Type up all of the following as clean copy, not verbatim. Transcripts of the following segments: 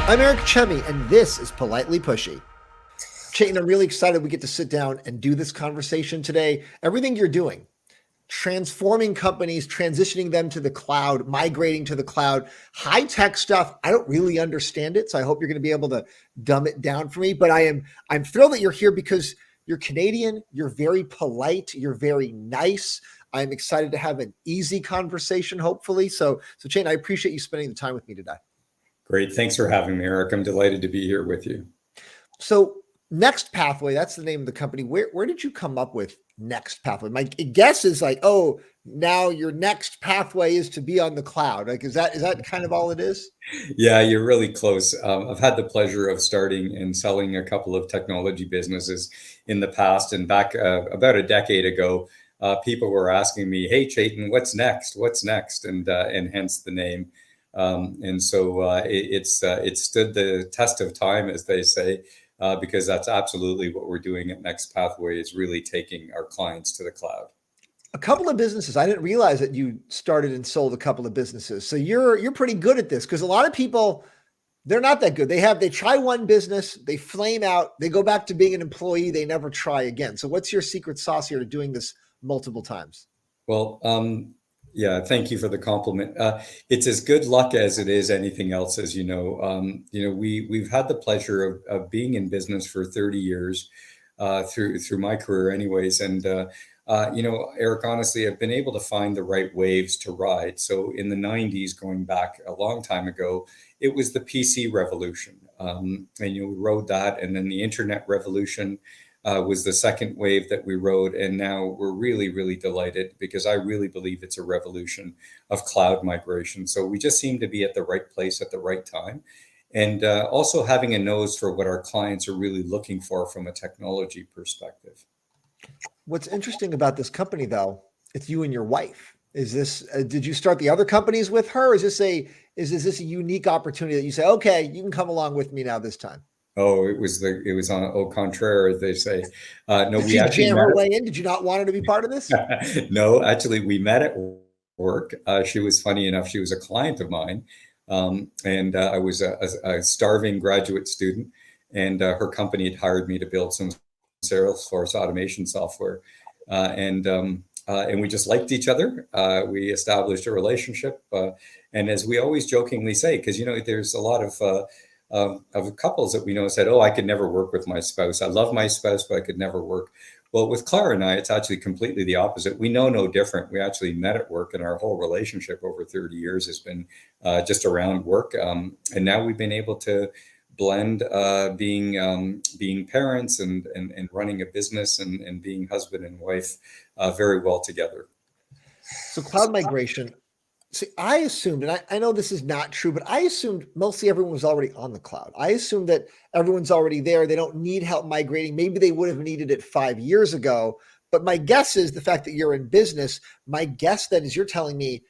I'm Eric Chemi, and this is Politely Pushy. Chetan, I'm really excited we get to sit down and do this conversation today. Everything you're doing, transforming companies, transitioning them to the cloud, migrating to the cloud, high-tech stuff, I don't really understand it, so I hope you're going to be able to dumb it down for me. But I'm thrilled that you're here because you're Canadian, you're very polite, you're very nice. I'm excited to have an easy conversation, hopefully. So Chetan, I appreciate you spending the time with me today. Great. Thanks for having me, Eric. I'm delighted to be here with you. So Next Pathway, that's the name of the company. Where did you come up with Next Pathway? My guess is like, oh, now your next pathway is to be on the cloud. Like, is that kind of all it is? Yeah, you're really close. I've had the pleasure of starting and selling a couple of technology businesses in the past. And back about a decade ago, people were asking me, "Hey, Chetan, what's next? What's next?" And hence the name. It stood the test of time, as they say, because that's absolutely what we're doing at Next Pathway, is really taking our clients to the cloud. A couple of businesses. I didn't realize that you started and sold a couple of businesses. So you're pretty good at this, because a lot of people, they're not that good. They try one business, they flame out, they go back to being an employee, they never try again. So what's your secret sauce here to doing this multiple times? Well, yeah, thank you for the compliment. It's as good luck as it is anything else, as you know. We've had the pleasure of being in business for 30 years, through my career, anyways. Eric, honestly, I've been able to find the right waves to ride. So in the 90s, going back a long time ago, it was the PC revolution, and we rode that, and then the internet revolution was the second wave that we rode. And now we're really, really delighted, because I really believe it's a revolution of cloud migration. So we just seem to be at the right place at the right time. And also having a nose for what our clients are really looking for from a technology perspective. What's interesting about this company, though, it's you and your wife. Is this? Did you start the other companies with her? Is this a unique opportunity that you say, okay, you can come along with me now this time? Oh, it was on au contraire, as they say. No, Did we she actually jam met. her way in? Did you not want her to be part of this? No, actually, we met at work. She was, funny enough, she was a client of mine, and I was a starving graduate student, and her company had hired me to build some Salesforce automation software, and we just liked each other. We established a relationship, and as we always jokingly say, because there's a lot of couples that we know said, "Oh, I could never work with my spouse. I love my spouse, but I could never work." Well, with Clara and I, it's actually completely the opposite. We know no different. We actually met at work, and our whole relationship over 30 years has been just around work. And now we've been able to blend being parents and running a business and being husband and wife very well together. So cloud migration. See, I assumed, and I know this is not true, but I assumed mostly everyone was already on the cloud. I assumed that everyone's already there. They don't need help migrating. Maybe they would have needed it 5 years ago. But my guess is the fact that you're in business, my guess then is you're telling me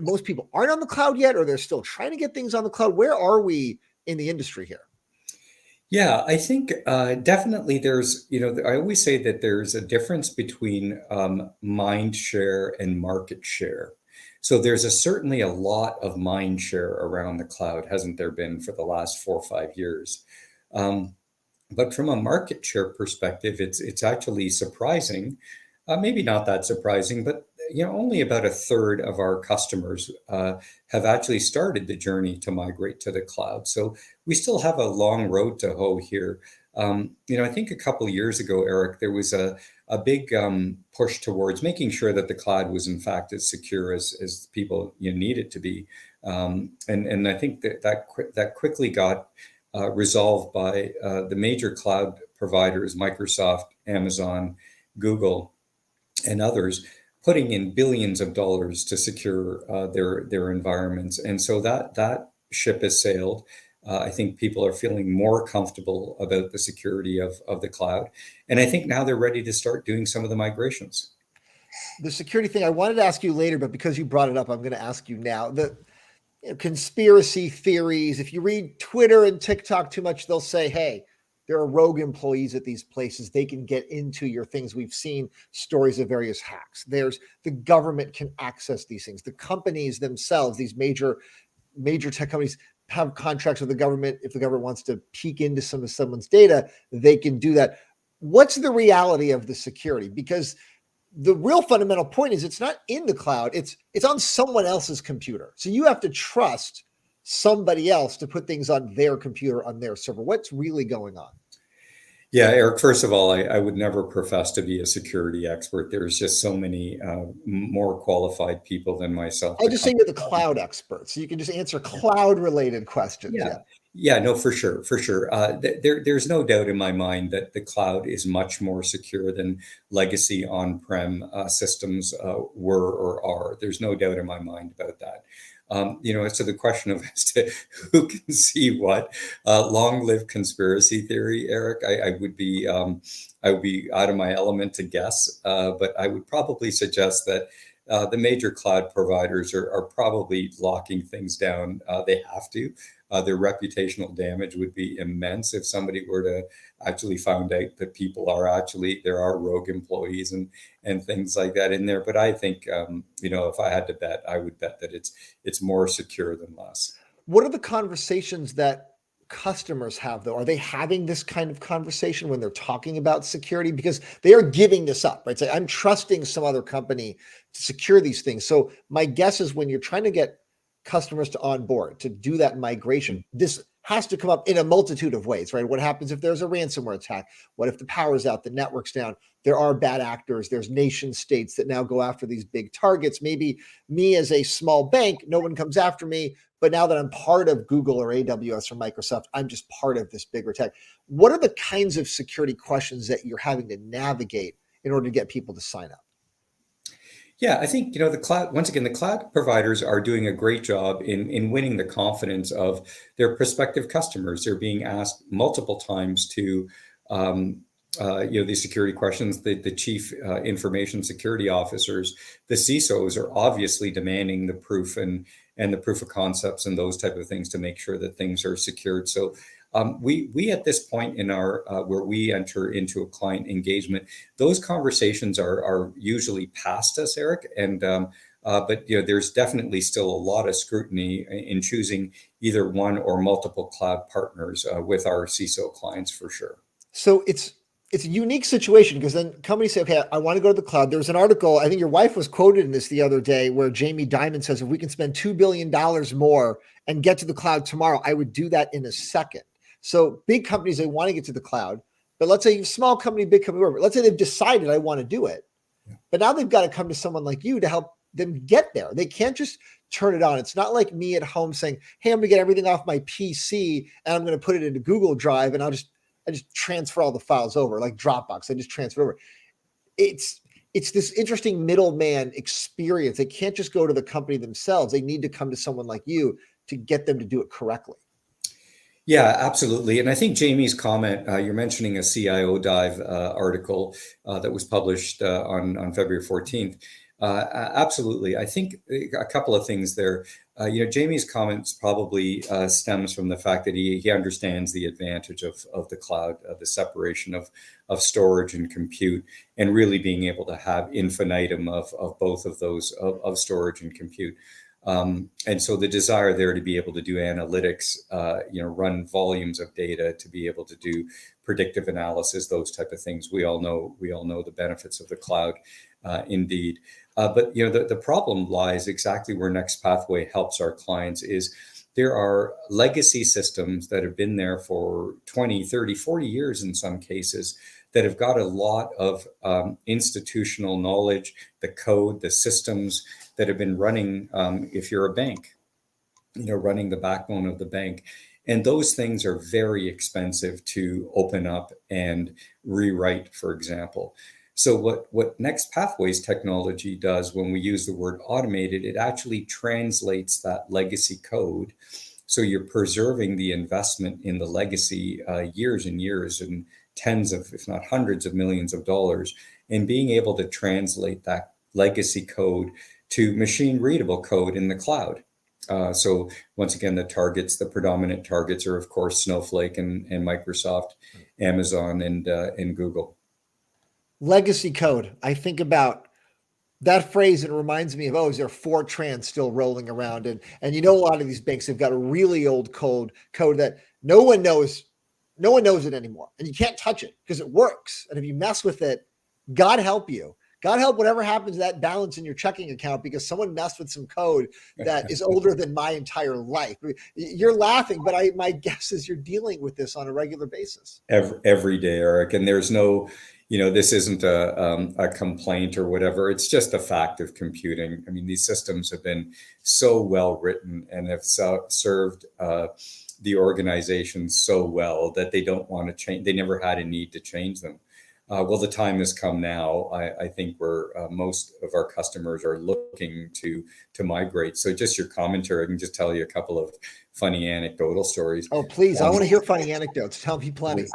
most people aren't on the cloud yet, or they're still trying to get things on the cloud. Where are we in the industry here? Yeah, I think definitely there's, I always say that there's a difference between mind share and market share. So there's certainly a lot of mind share around the cloud, hasn't there been, for the last 4 or 5 years? Um, but from a market share perspective, it's actually surprising, maybe not that surprising, but only about a third of our customers have actually started the journey to migrate to the cloud. So we still have a long road to hoe here. I think a couple of years ago, Eric, there was a big push towards making sure that the cloud was in fact as secure as people need it to be. And I think that quickly got resolved by the major cloud providers, Microsoft, Amazon, Google, and others, putting in billions of dollars to secure their environments. And so that ship has sailed. I think people are feeling more comfortable about the security of the cloud. And I think now they're ready to start doing some of the migrations. The security thing I wanted to ask you later, but because you brought it up, I'm going to ask you now. The conspiracy theories, if you read Twitter and TikTok too much, they'll say, hey, there are rogue employees at these places. They can get into your things. We've seen stories of various hacks. There's the government can access these things. The companies themselves, these major tech companies, have contracts with the government. If the government wants to peek into some of someone's data, they can do that. What's the reality of the security? Because the real fundamental point is it's not in the cloud, it's on someone else's computer. So you have to trust somebody else to put things on their computer, on their server. What's really going on? Yeah, Eric, first of all, I would never profess to be a security expert. There's just so many more qualified people than myself. I just saying you're the cloud expert, so you can just answer cloud-related questions. Yeah. Yeah, no, for sure, for sure. There's no doubt in my mind that the cloud is much more secure than legacy on-prem systems were or are. There's no doubt in my mind about that. As to the question of as to who can see what, long live conspiracy theory, Eric. I would be out of my element to guess, but I would probably suggest that the major cloud providers are probably locking things down. They have to. Their reputational damage would be immense if somebody were to actually find out that there are rogue employees and things like that in there. But I think, if I had to bet, I would bet that it's more secure than less. What are the conversations that customers have, though? Are they having this kind of conversation when they're talking about security? Because they are giving this up, right? Say, I'm trusting some other company to secure these things. So my guess is when you're trying to get customers to onboard, to do that migration, this has to come up in a multitude of ways, right? What happens if there's a ransomware attack? What if the power's out, the network's down? There are bad actors. There's nation states that now go after these big targets. Maybe me as a small bank, no one comes after me, but now that I'm part of Google or AWS or Microsoft, I'm just part of this bigger tech. What are the kinds of security questions that you're having to navigate in order to get people to sign up? Yeah, I think, the cloud, once again, the cloud providers are doing a great job in winning the confidence of their prospective customers. They're being asked multiple times to, these security questions. The chief information security officers, the CISOs, are obviously demanding the proof and the proof of concepts and those type of things to make sure that things are secured. So we at this point in our where we enter into a client engagement, those conversations are usually past us, Eric, and but there's definitely still a lot of scrutiny in choosing either one or multiple cloud partners with our CISO clients for sure. So it's a unique situation because then companies say, okay, I want to go to the cloud. There was an article, I think your wife was quoted in this the other day, where Jamie Dimon says, if we can spend $2 billion more and get to the cloud tomorrow, I would do that in a second. So big companies, they want to get to the cloud, but let's say small company, big company, whatever. Let's say they've decided I want to do it, but now they've got to come to someone like you to help them get there. They can't just turn it on. It's not like me at home saying, hey, I'm going to get everything off my PC and I'm going to put it into Google Drive and I just transfer all the files over like Dropbox. I just transfer over. It's this interesting middleman experience. They can't just go to the company themselves. They need to come to someone like you to get them to do it correctly. Yeah, absolutely. And I think Jamie's comment, you're mentioning a CIO Dive article that was published on February 14th. Absolutely. I think a couple of things there. Jamie's comments probably stems from the fact that he understands the advantage of the cloud, the separation of storage and compute, and really being able to have infinitum of both of those, of storage and compute. And so the desire there to be able to do analytics, run volumes of data, to be able to do predictive analysis, those type of things. We all know the benefits of the cloud, indeed. But the problem lies exactly where Next Pathway helps our clients is there are legacy systems that have been there for 20, 30, 40 years in some cases that have got a lot of institutional knowledge, the code, the systems that have been running, if you're a bank, running the backbone of the bank. And those things are very expensive to open up and rewrite, for example. So what Next Pathways technology does when we use the word automated, it actually translates that legacy code. So you're preserving the investment in the legacy years and years and tens of, if not hundreds of millions of dollars, and being able to translate that legacy code to machine readable code in the cloud. So once again, the predominant targets are, of course, Snowflake and Microsoft, Amazon, and Google. Legacy code. I think about That phrase, it reminds me of, oh, is there Fortran still rolling around? And a lot of these banks have got a really old code that no one knows it anymore. And you can't touch it because it works. And if you mess with it, God help you. God help whatever happens to that balance in your checking account because someone messed with some code that is older than my entire life. You're laughing, but my guess is you're dealing with this on a regular basis. Every day, Eric. And there's no, this isn't a complaint or whatever. It's just a fact of computing. I mean, these systems have been so well written and have served the organization so well that they don't want to change. They never had a need to change them. Well, the time has come now. I think where most of our customers are looking to migrate. So just your commentary, I can just tell you a couple of funny anecdotal stories. Oh, please. I want to hear funny anecdotes. Tell me plenty.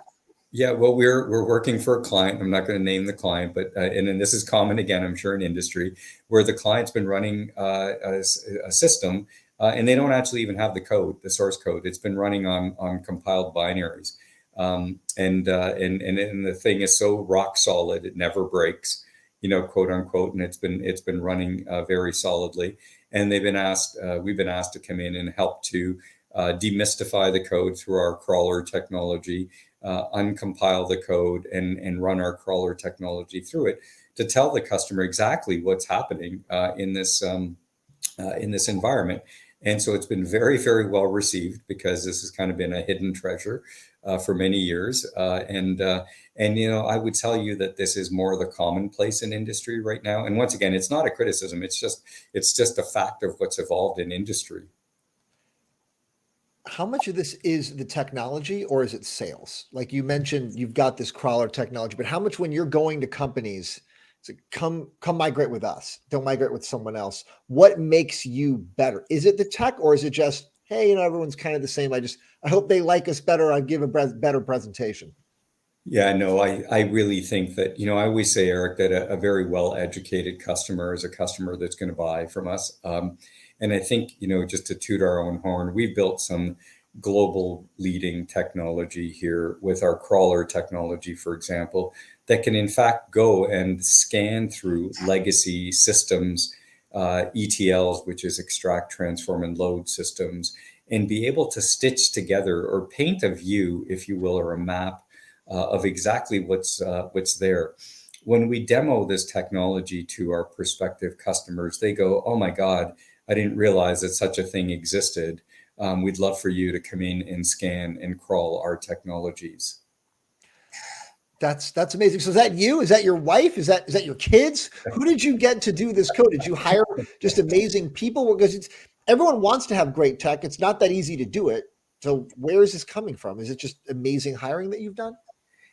Yeah, well, we're working for a client. I'm not going to name the client, but and then this is common again, I'm sure, in industry, where the client's been running a system and they don't actually even have the source code. It's been running on compiled binaries. And the thing is so rock solid, it never breaks, quote unquote, and it's been running very solidly. And we've been asked to come in and help to demystify the code through our crawler technology, uncompile the code, and run our crawler technology through it to tell the customer exactly what's happening in this environment. And so it's been very, very well received because this has kind of been a hidden treasure for many years. And I would tell you that this is more the commonplace in industry right now. And once again, it's not a criticism. It's just a fact of what's evolved in industry. How much of this is the technology or is it sales? Like you mentioned, you've got this crawler technology, but how much when you're going to companies, it's like, come migrate with us, don't migrate with someone else. What makes you better? Is it the tech or is it just, hey, everyone's kind of the same. I hope they like us better. I give a better presentation. Yeah, no, I really think that, I always say, Eric, that a very well-educated customer is a customer that's going to buy from us. And I think, just to toot our own horn, we've built some global leading technology here with our crawler technology, for example, that can in fact go and scan through legacy systems, ETLs, which is extract, transform, and load systems, and be able to stitch together or paint a view, if you will, or a map of exactly what's there. When we demo this technology to our prospective customers, they go, "Oh my God, I didn't realize that such a thing existed. We'd love for you to come in and scan and crawl our technologies." That's amazing. So is that you? Is that your wife? Is that your kids? Who did you get to do this code? Did you hire just amazing people? Because everyone wants to have great tech. It's not that easy to do it. So where is this coming from? Is it just amazing hiring that you've done?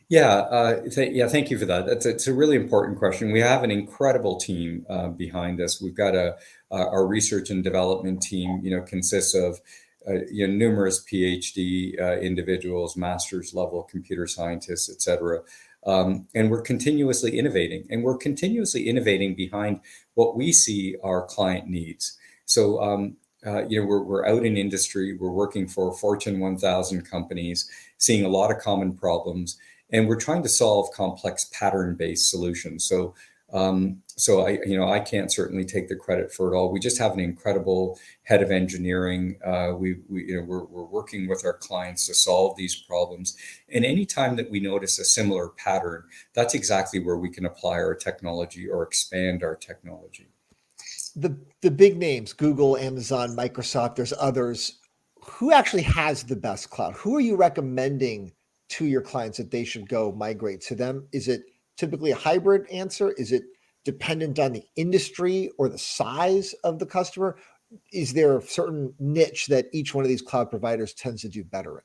Yeah, thank you for that. It's a really important question. We have an incredible team behind us. We've got our research and development team, consists of numerous PhD individuals, master's level computer scientists, et cetera. And we're continuously innovating, behind what we see our client needs. So, we're out in industry, we're working for Fortune 1000 companies, seeing a lot of common problems, and we're trying to solve complex pattern-based solutions. So I can't certainly take the credit for it all. We just have an incredible head of engineering. We're working with our clients to solve these problems. And anytime that we notice a similar pattern, that's exactly where we can apply our technology or expand our technology. The big names, Google, Amazon, Microsoft, there's others. Who actually has the best cloud? Who are you recommending to your clients that they should go migrate to them? Is it typically a hybrid answer? Is it dependent on the industry or the size of the customer? Is there a certain niche that each one of these cloud providers tends to do better in?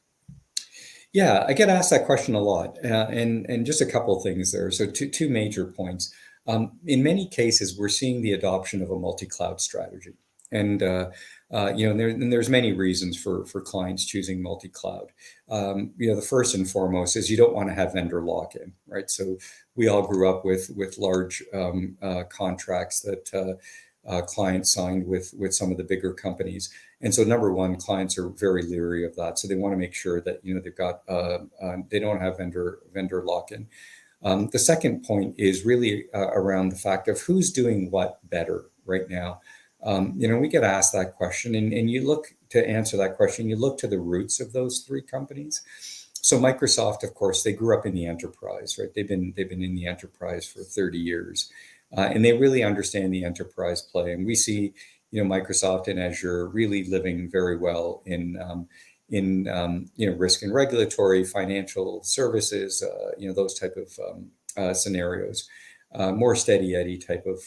Yeah, I get asked that question a lot, and just a couple of things there. So two major points. In many cases, we're seeing the adoption of a multi-cloud strategy, and there's many reasons for clients choosing multi-cloud. The first and foremost is you don't want to have vendor lock-in, right? So we all grew up with large contracts that clients signed with some of the bigger companies, and so number one, clients are very leery of that. So they want to make sure that they've got they don't have vendor lock-in. The second point is really around the fact of who's doing what better right now. We get asked that question, and you look to answer that question, you look to the roots of those three companies. So Microsoft, of course, they grew up in the enterprise, right? They've been in the enterprise for 30 years, and they really understand the enterprise play. And we see, Microsoft and Azure really living very well in risk and regulatory, financial services, those type of scenarios, more steady Eddie type of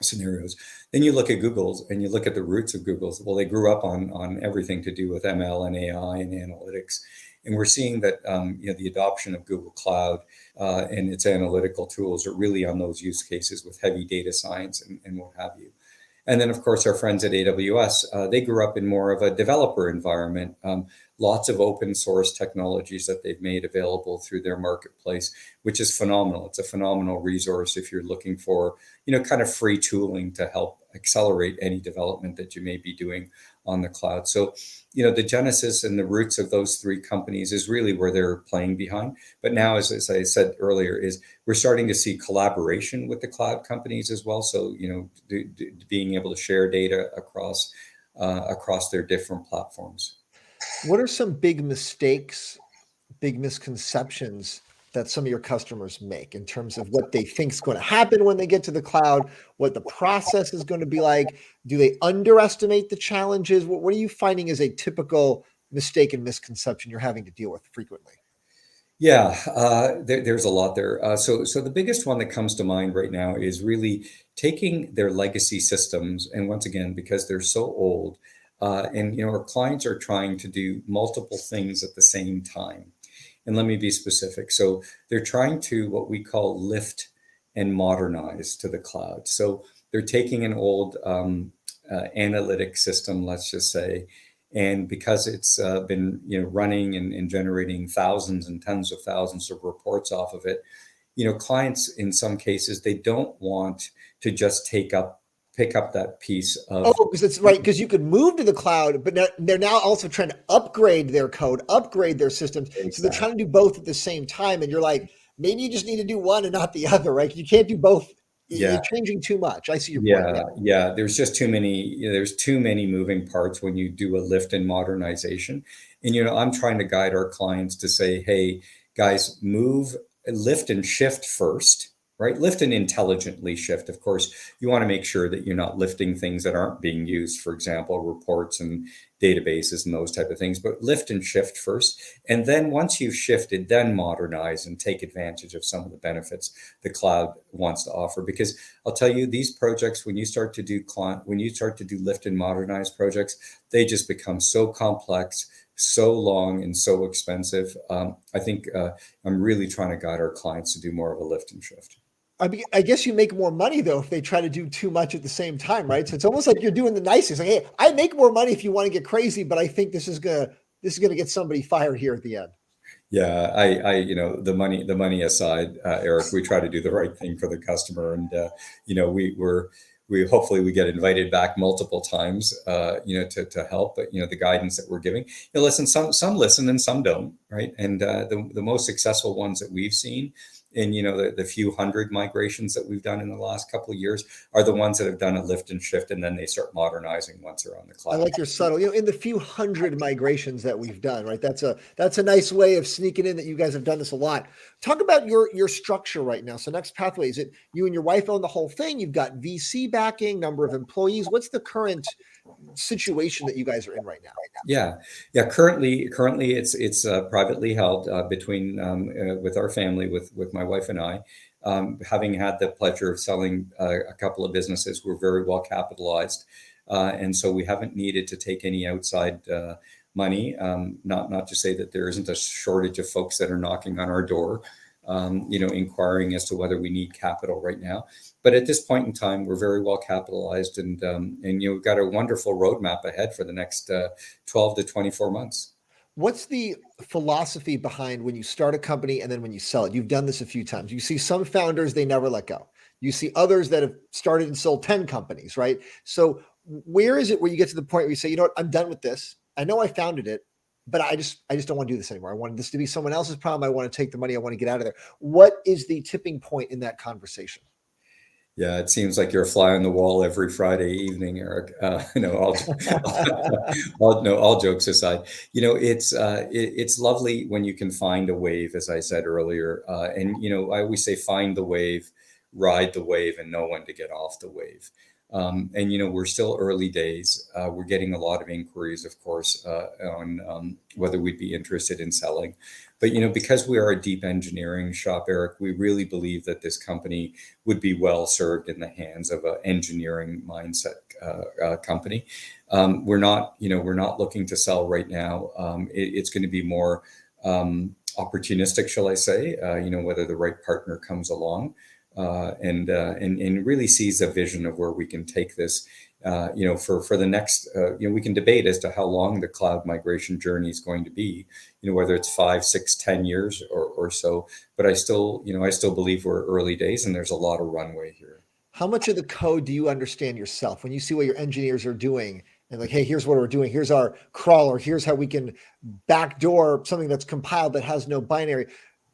scenarios. Then you look at Google's and you look at the roots of Google's. Well, they grew up on everything to do with ML and AI and analytics. And we're seeing that the adoption of Google Cloud and its analytical tools are really on those use cases with heavy data science and what have you. And then, of course, our friends at AWS, they grew up in more of a developer environment, lots of open source technologies that they've made available through their marketplace, which is phenomenal. It's a phenomenal resource if you're looking for, kind of free tooling to help accelerate any development that you may be doing on the cloud. So, the genesis and the roots of those three companies is really where they're playing behind. But now, as I said earlier, is we're starting to see collaboration with the cloud companies as well. So, being able to share data across their different platforms. What are some big mistakes, big misconceptions that some of your customers make in terms of what they think is going to happen when they get to the cloud, what the process is going to be like? Do they underestimate the challenges? What are you finding is a typical mistake and misconception you're having to deal with frequently? Yeah, there's a lot there. So the biggest one that comes to mind right now is really taking their legacy systems, and once again, because they're so old, and our clients are trying to do multiple things at the same time. And let me be specific. So they're trying to what we call lift and modernize to the cloud. So they're taking an old analytic system, let's just say, and because it's been running and generating thousands and tens of thousands of reports off of it, clients in some cases, they don't want to just pick up that piece of. Oh, because it's right, because you could move to the cloud, but now, they're now also trying to upgrade their code, upgrade their systems. Exactly. So they're trying to do both at the same time. And you're like, maybe you just need to do one and not the other, right? You can't do both. Yeah. You're changing too much. I see your point. Yeah. There's just too many. There's too many moving parts when you do a lift and modernization. And I'm trying to guide our clients to say, hey, guys, lift and shift first. Right? Lift and intelligently shift. Of course, you want to make sure that you're not lifting things that aren't being used, for example, reports and databases and those type of things, but lift and shift first. And then once you've shifted, then modernize and take advantage of some of the benefits the cloud wants to offer. Because I'll tell you, these projects, when you start to do lift and modernize projects, they just become so complex, so long, and so expensive. I think I'm really trying to guide our clients to do more of a lift and shift. I guess you make more money though if they try to do too much at the same time, right? So it's almost like you're doing the nicest. Like, hey, I make more money if you want to get crazy, but I think this is gonna get somebody fired here at the end. Yeah, the money aside, Eric, we try to do the right thing for the customer, and we hopefully we get invited back multiple times, to help. But the guidance that we're giving, listen, some listen and some don't, right? And the most successful ones that we've seen, and the few hundred migrations that we've done in the last couple of years are the ones that have done a lift and shift, and then they start modernizing once they're on the cloud. I like your subtle, in the few hundred migrations that we've done, right? That's a nice way of sneaking in that you guys have done this a lot. Talk about your structure right now. So Next Pathway, is it you and your wife own the whole thing? You've got VC backing, number of employees. What's the current situation that you guys are in right now? Yeah. Currently, it's privately held between with our family, with my wife and I. Having had the pleasure of selling a couple of businesses, we're very well capitalized, and so we haven't needed to take any outside money. Not to say that there isn't a shortage of folks that are knocking on our door, inquiring as to whether we need capital right now. But at this point in time, we're very well capitalized, and we've got a wonderful roadmap ahead for the next 12 to 24 months. What's the philosophy behind when you start a company and then when you sell it? You've done this a few times. You see some founders, they never let go. You see others that have started and sold 10 companies, right? So where is it where you get to the point where you say, you know what, I'm done with this. I know I founded it. but I just don't want to do this anymore. I want this to be someone else's problem. I want to take the money. I want to get out of there. What is the tipping point in that conversation? Yeah, it seems like you're a fly on the wall every Friday evening, Eric. No, all jokes aside, it's lovely when you can find a wave, as I said earlier. And I always say, find the wave, ride the wave, and know when to get off the wave. And we're still early days. We're getting a lot of inquiries, of course, on whether we'd be interested in selling. But because we are a deep engineering shop, Eric, we really believe that this company would be well served in the hands of an engineering mindset company. We're not looking to sell right now. It's going to be more opportunistic, shall I say? Whether the right partner comes along. And really sees a vision of where we can take this, for the next, we can debate as to how long the cloud migration journey is going to be, whether it's 5, 6, 10 years or so. But I still believe we're early days and there's a lot of runway here. How much of the code do you understand yourself when you see what your engineers are doing and like, hey, here's what we're doing. Here's our crawler. Here's how we can backdoor something that's compiled that has no binary.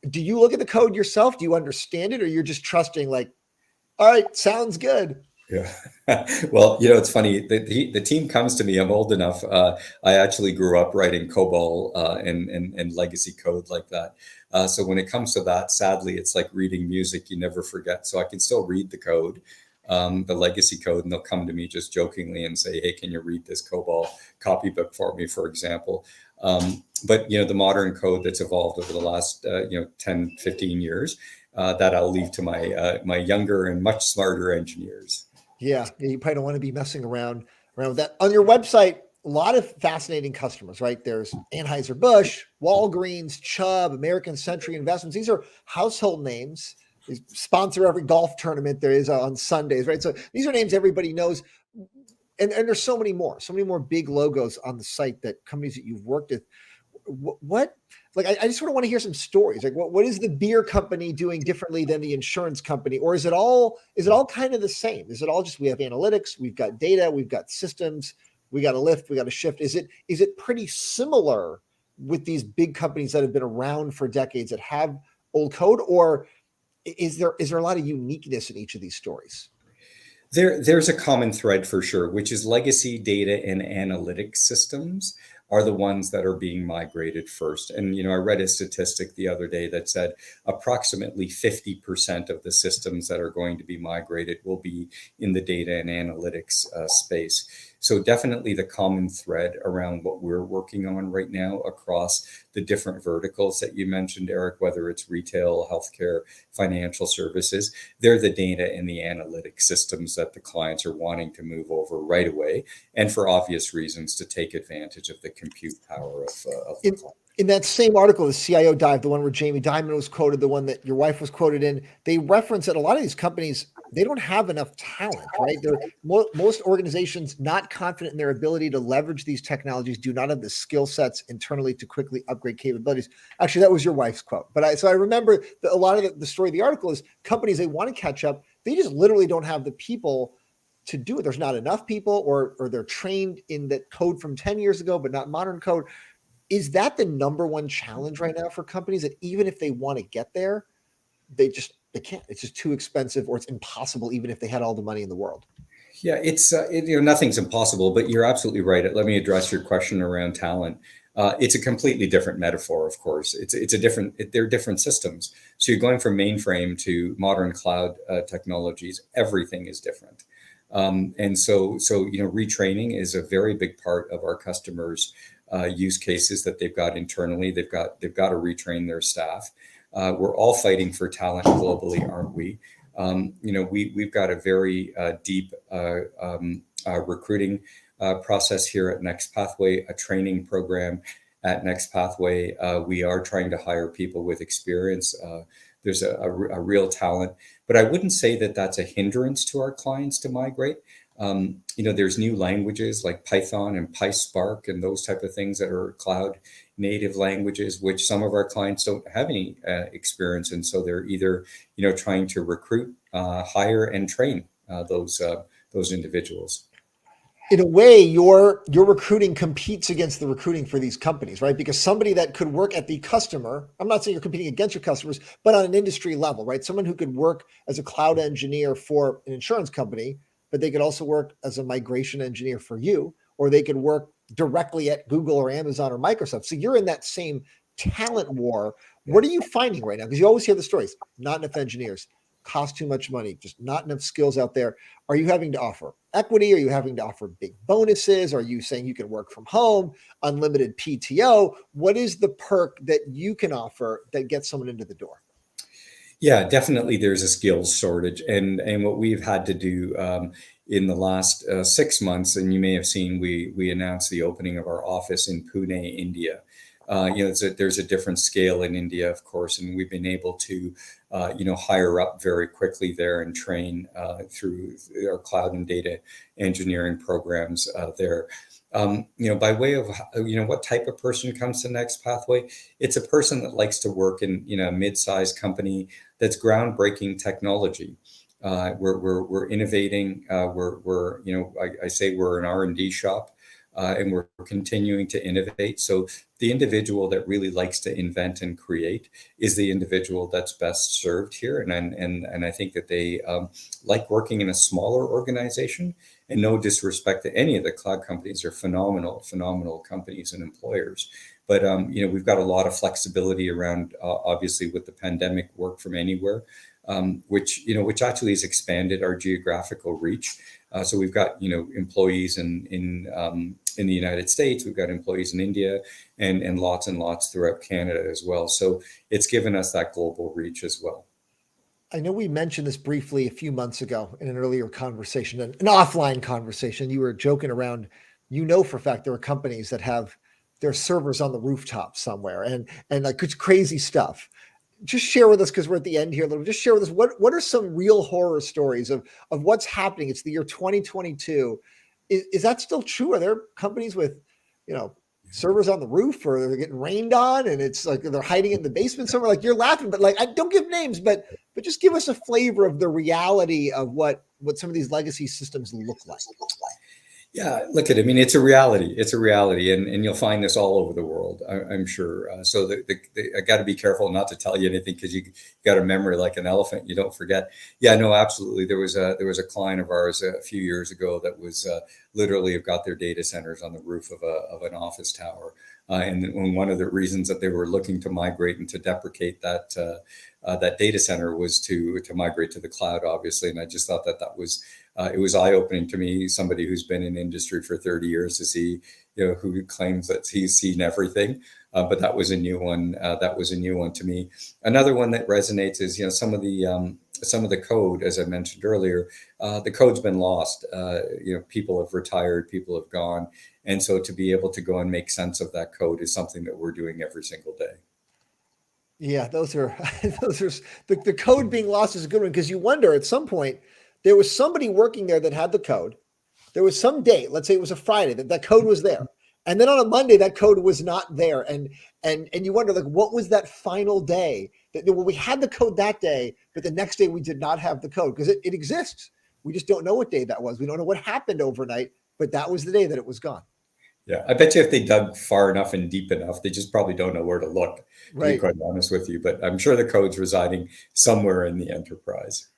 Do you look at the code yourself? Do you understand it? Or you're just trusting like, all right, sounds good. Yeah. Well, it's funny. The team comes to me. I'm old enough. I actually grew up writing COBOL and legacy code like that. So when it comes to that, sadly, it's like reading music. You never forget. So I can still read the code, the legacy code, and they'll come to me just jokingly and say, hey, can you read this COBOL copybook for me, for example? But the modern code that's evolved over the last 10, 15 years, that I'll leave to my younger and much smarter engineers. Yeah, you probably don't want to be messing around with that. On your website, a lot of fascinating customers, right? There's Anheuser-Busch, Walgreens, Chubb, American Century Investments. These are household names. They sponsor every golf tournament there is on Sundays, right? So these are names everybody knows. And there's so many more big logos on the site that companies that you've worked with. What like I just sort of want to hear some stories. Like what is the beer company doing differently than the insurance company? Or is it all kind of the same? Is it all just we have analytics, we've got data, we've got systems, we got a lift, we got a shift? Is it pretty similar with these big companies that have been around for decades that have old code, or is there a lot of uniqueness in each of these stories? There's a common thread for sure, which is legacy data and analytics systems are the ones that are being migrated first. And, I read a statistic the other day that said approximately 50% of the systems that are going to be migrated will be in the data and analytics space. So definitely the common thread around what we're working on right now across the different verticals that you mentioned, Eric, whether it's retail, healthcare, financial services, they're the data and the analytic systems that the clients are wanting to move over right away. And for obvious reasons, to take advantage of the compute power of the client. In that same article, the CIO Dive, the one where Jamie Dimon was quoted, the one that your wife was quoted in, they reference that a lot of these companies, they don't have enough talent, right? Most organizations not confident in their ability to leverage these technologies, do not have the skill sets internally to quickly upgrade capabilities. Actually, that was your wife's quote. But I remember that a lot of the story of the article is companies, they want to catch up. They just literally don't have the people to do it. There's not enough people, or they're trained in that code from 10 years ago, but not modern code. Is that the number one challenge right now for companies, that even if they want to get there, they can't? It's just too expensive, or it's impossible, even if they had all the money in the world. Yeah, it's nothing's impossible, but you're absolutely right. Let me address your question around talent. It's a completely different metaphor, of course. They're different systems. So you're going from mainframe to modern cloud technologies. Everything is different. And so retraining is a very big part of our customers' use cases that they've got internally. They've got to retrain their staff. We're all fighting for talent globally, aren't we? We've got a very deep recruiting process here at Next Pathway, a training program at Next Pathway. We are trying to hire people with experience. There's a real talent, but I wouldn't say that that's a hindrance to our clients to migrate. There's new languages like Python and PySpark and those type of things that are cloud native languages, which some of our clients don't have any experience in. So they're either, trying to recruit, hire, and train those individuals. in a way, your recruiting competes against the recruiting for these companies, right? Because somebody that could work at the customer, I'm not saying you're competing against your customers, but on an industry level, right? Someone who could work as a cloud engineer for an insurance company, but they could also work as a migration engineer for you, or they could work directly at Google or Amazon or Microsoft. So you're in that same talent war. Yeah. What are you finding right now? Because you always hear the stories, not enough engineers, cost too much money, just not enough skills out there. Are you having to offer equity? Are you having to offer big bonuses? Are you saying you can work from home, unlimited PTO? What is the perk that you can offer that gets someone into the door? Yeah, definitely there's a skills shortage. And what we've had to do in the last 6 months, and you may have seen, we announced the opening of our office in Pune, India. There's a different scale in India, of course, and we've been able to, hire up very quickly there and train through our cloud and data engineering programs there. By way of, what type of person comes to Next Pathway, it's a person that likes to work in, a mid-sized company that's groundbreaking technology. We're innovating. I say we're an R&D shop, and we're continuing to innovate. So the individual that really likes to invent and create is the individual that's best served here. And I think that they like working in a smaller organization. And no disrespect to any of the cloud companies, are phenomenal companies and employers. But we've got a lot of flexibility around, obviously, with the pandemic, work from anywhere, which actually has expanded our geographical reach. So we've got employees in the United States, we've got employees in India, and lots throughout Canada as well. So it's given us that global reach as well. I know we mentioned this briefly a few months ago in an earlier conversation, an offline conversation. You were joking around. For a fact there are companies that have their servers on the rooftop somewhere, and like it's crazy stuff. Just share with us, because we're at the end here a little. Just share with us what are some real horror stories of what's happening. It's the year 2022. Is that still true? Are there companies with servers on the roof, or they're getting rained on and it's like they're hiding in the basement somewhere? Like, you're laughing, but like, I don't give names, but just give us a flavor of the reality of what some of these legacy systems look like. Yeah, look at it. I mean, it's a reality. It's a reality, and you'll find this all over the world, I'm sure. So I got to be careful not to tell you anything, because you got a memory like an elephant. You don't forget. Yeah, no, absolutely. There was a client of ours a few years ago that was literally have got their data centers on the roof of an office tower, and one of the reasons that they were looking to migrate and to deprecate that data center was to migrate to the cloud, obviously. And I just thought that was. It was eye-opening to me, somebody who's been in industry for 30 years, to see, who claims that he's seen everything. But that was a new one. That was a new one to me. Another one that resonates is, some of the code, as I mentioned earlier, the code's been lost. People have retired, people have gone, and so to be able to go and make sense of that code is something that we're doing every single day. Yeah, those are the code being lost is a good one, because you wonder at some point. There was somebody working there that had the code. There was some date, let's say it was a Friday, that code was there. And then on a Monday, that code was not there. And you wonder, like, what was that final day? Well, we had the code that day, but the next day we did not have the code, because it exists. We just don't know what day that was. We don't know what happened overnight, but that was the day that it was gone. Yeah, I bet you if they dug far enough and deep enough, they just probably don't know where to look, to be quite honest with you. But I'm sure the code's residing somewhere in the enterprise.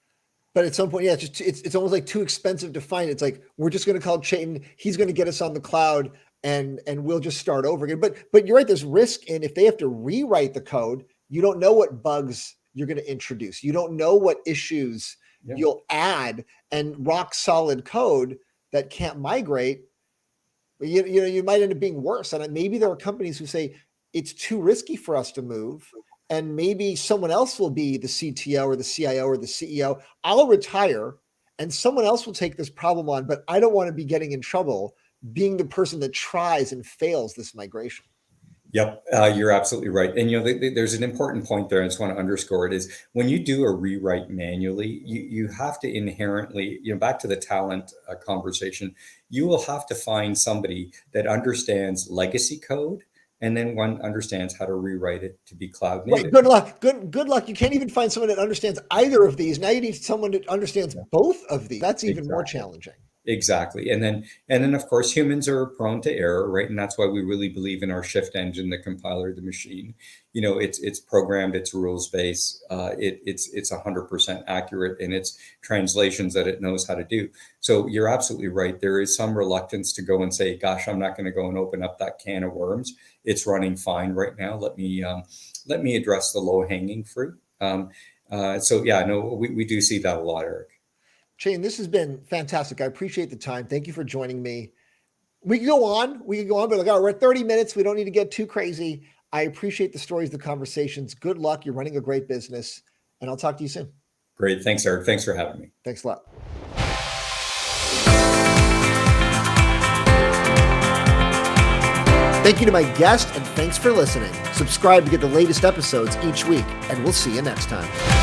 But at some point, yeah, it's almost like too expensive to find. It's like, we're just going to call Chetan. He's going to get us on the cloud, and we'll just start over again. But you're right. There's risk in, if they have to rewrite the code, you don't know what bugs you're going to introduce. You don't know what issues you'll add, and rock solid code that can't migrate. You might end up being worse. And maybe there are companies who say it's too risky for us to move. And maybe someone else will be the CTO or the CIO or the CEO. I'll retire and someone else will take this problem on, but I don't want to be getting in trouble being the person that tries and fails this migration. Yep, you're absolutely right. And there's an important point there. I just want to underscore it, is when you do a rewrite manually, you have to inherently, back to the talent conversation, you will have to find somebody that understands legacy code, and then one understands how to rewrite it to be cloud native. Right. Good luck. Good luck. You can't even find someone that understands either of these. Now you need someone that understands both of these. That's even more challenging. Exactly. And then of course humans are prone to error, right? And that's why we really believe in our shift engine, the compiler, the machine. It's programmed, it's rules based, it's 100% accurate in its translations that it knows how to do. So you're absolutely right. There is some reluctance to go and say, gosh, I'm not going to go and open up that can of worms. It's running fine right now. Let me address the low hanging fruit. So yeah, no, we do see that a lot, Eric. Shane, this has been fantastic. I appreciate the time. Thank you for joining me. We can go on, but we're at 30 minutes. We don't need to get too crazy. I appreciate the stories, the conversations. Good luck. You're running a great business, and I'll talk to you soon. Great. Thanks, Eric. Thanks for having me. Thanks a lot. Thank you to my guest, and thanks for listening. Subscribe to get the latest episodes each week, and we'll see you next time.